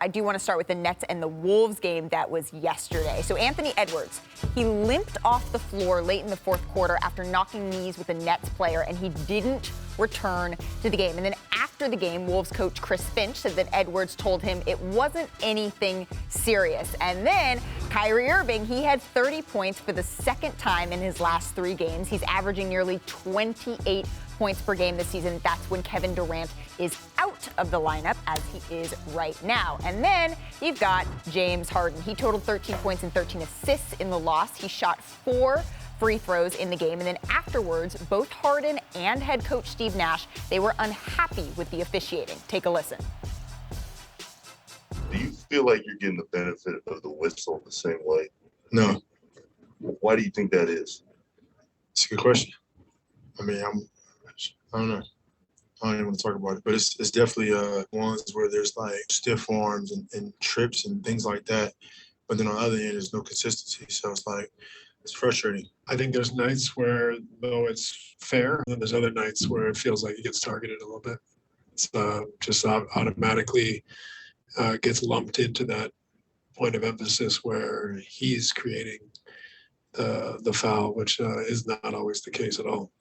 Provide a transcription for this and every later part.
I do want to start with the Nets and the Wolves game that was yesterday. So Anthony Edwards, he limped off the floor late in the fourth quarter after knocking knees with a Nets player, and he didn't return to the game. And then after the game, Wolves coach Chris Finch said that Edwards told him it wasn't anything serious. And then Kyrie Irving, he had 30 points for the second time in his last 3 games. He's averaging nearly 28 points per game this season. That's when Kevin Durant is out of the lineup, as he is right now. And then you've got James Harden. He totaled 13 points and 13 assists in the loss. He shot 4 free throws in the game. And then afterwards, both Harden and head coach Steve Nash, they were unhappy with the officiating. Take a listen. Do you feel like you're getting the benefit of the whistle the same way? No. Why do you think that is? It's a good question. I mean, I don't know. I don't even want to talk about it, but it's definitely ones where there's like stiff arms and trips and things like that. But then on the other end, there's no consistency. So it's like, it's frustrating. I think there's nights where, though, it's fair, and then there's other nights where it feels like he gets targeted a little bit. It's just automatically gets lumped into that point of emphasis where he's creating the foul, which is not always the case at all.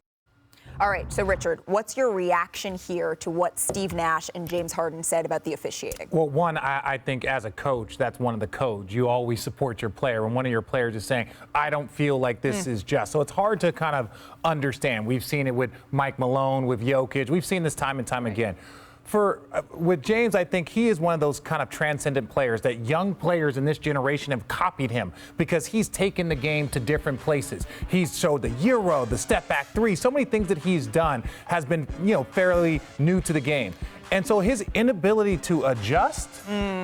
All right, so Richard, what's your reaction here to what Steve Nash and James Harden said about the officiating? Well, one, I think as a coach, that's one of the codes. You always support your player. When one of your players is saying, I don't feel like this is just. So it's hard to kind of understand. We've seen it with Mike Malone, with Jokic. We've seen this time and time again. With James, I think he is one of those kind of transcendent players that young players in this generation have copied him because he's taken the game to different places. He's showed the Euro, the step back 3, so many things that he's done has been, fairly new to the game. And so his inability to adjust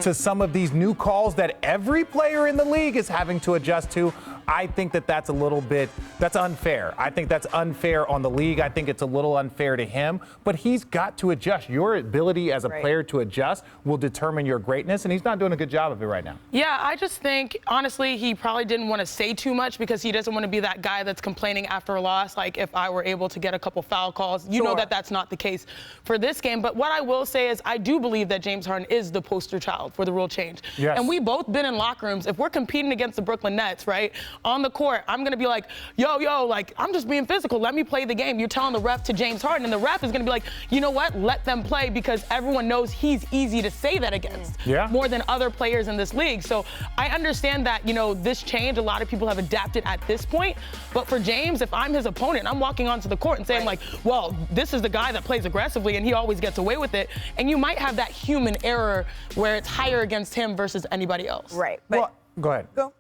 to some of these new calls that every player in the league is having to adjust to, I think that's that's unfair. I think that's unfair on the league. I think it's a little unfair to him, but he's got to adjust. Your ability as a player to adjust will determine your greatness, and he's not doing a good job of it right now. Yeah, I just think, honestly, he probably didn't want to say too much because he doesn't want to be that guy that's complaining after a loss. Like, if I were able to get a couple foul calls, you know that's not the case for this game. But what I will say is I do believe that James Harden is the poster child for the rule change. Yes. And we've both been in locker rooms. If we're competing against the Brooklyn Nets, right, on the court, I'm going to be like, yo, like, I'm just being physical. Let me play the game. You're telling the ref to James Harden, and the ref is going to be like, you know what? Let them play, because everyone knows he's easy to say that against more than other players in this league. So I understand that, this change, a lot of people have adapted at this point. But for James, if I'm his opponent, I'm walking onto the court and saying, like, well, this is the guy that plays aggressively, and he always gets away with it. And you might have that human error where it's higher against him versus anybody else. Right. But go ahead. Go.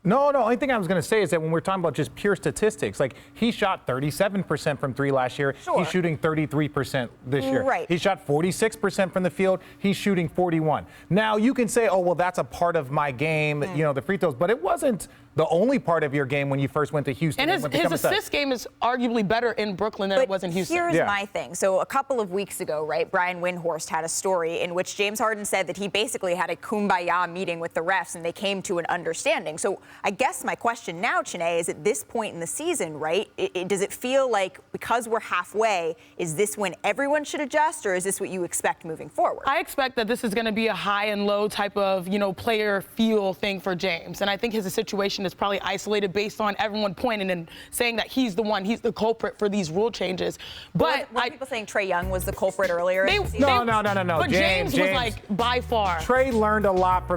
No, only thing I was going to say is that when we're talking about just pure statistics, like he shot 37% from 3 last year. Sure. He's shooting 33% this year. Right. He shot 46% from the field. He's shooting 41. Now, you can say, oh, well, that's a part of my game, the free throws, but it wasn't the only part of your game when you first went to Houston. And his assist game is arguably better in Brooklyn than it was in Houston. Here's my thing. So a couple of weeks ago, right, Brian Windhorst had a story in which James Harden said that he basically had a kumbaya meeting with the refs and they came to an understanding. So I guess my question now, Chiney, is at this point in the season, right, does it feel like because we're halfway, is this when everyone should adjust, or is this what you expect moving forward? I expect that this is going to be a high and low type of, player feel thing for James. And I think his situation is probably isolated based on everyone pointing and saying that he's the culprit for these rule changes. But were people saying Trae Young was the culprit earlier? No. But James was like by far. Trae learned a lot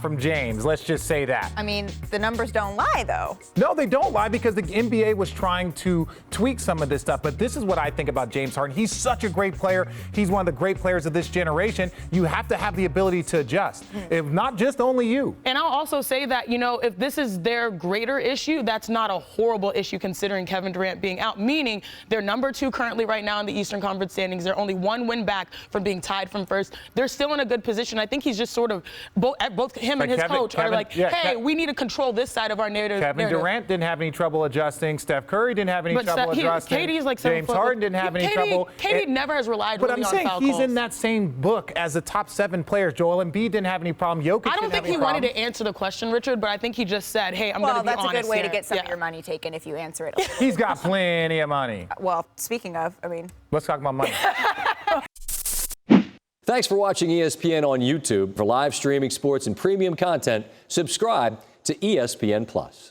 from James. Let's just say that. I mean, the numbers don't lie, though. No, they don't lie, because the NBA was trying to tweak some of this stuff. But this is what I think about James Harden. He's such a great player. He's one of the great players of this generation. You have to have the ability to adjust, if not just only you. And I'll also say that, if this is their greater issue, that's not a horrible issue considering Kevin Durant being out, meaning they're number 2 currently right now in the Eastern Conference standings. They're only 1 win back from being tied from first. They're still in a good position. I think he's just sort of, both him and his coach are like, hey, we need to control this side of our narrative. Kevin Durant didn't have any trouble adjusting. Steph Curry didn't have any trouble adjusting. KD's like James Harden didn't have any trouble. KD never has relied really on foul calls. But I'm saying he's in that same book as the top 7 players. Joel Embiid didn't have any problem. Jokic I don't think he wanted to answer the question, Richard, but I think he just said, hey, I'm going to be honest. Well, that's a good way here. to get some of your money taken if you answer it. He's got plenty of money. Well, speaking of, let's talk about money. Thanks for watching ESPN on YouTube. For live streaming sports and premium content, subscribe to ESPN+.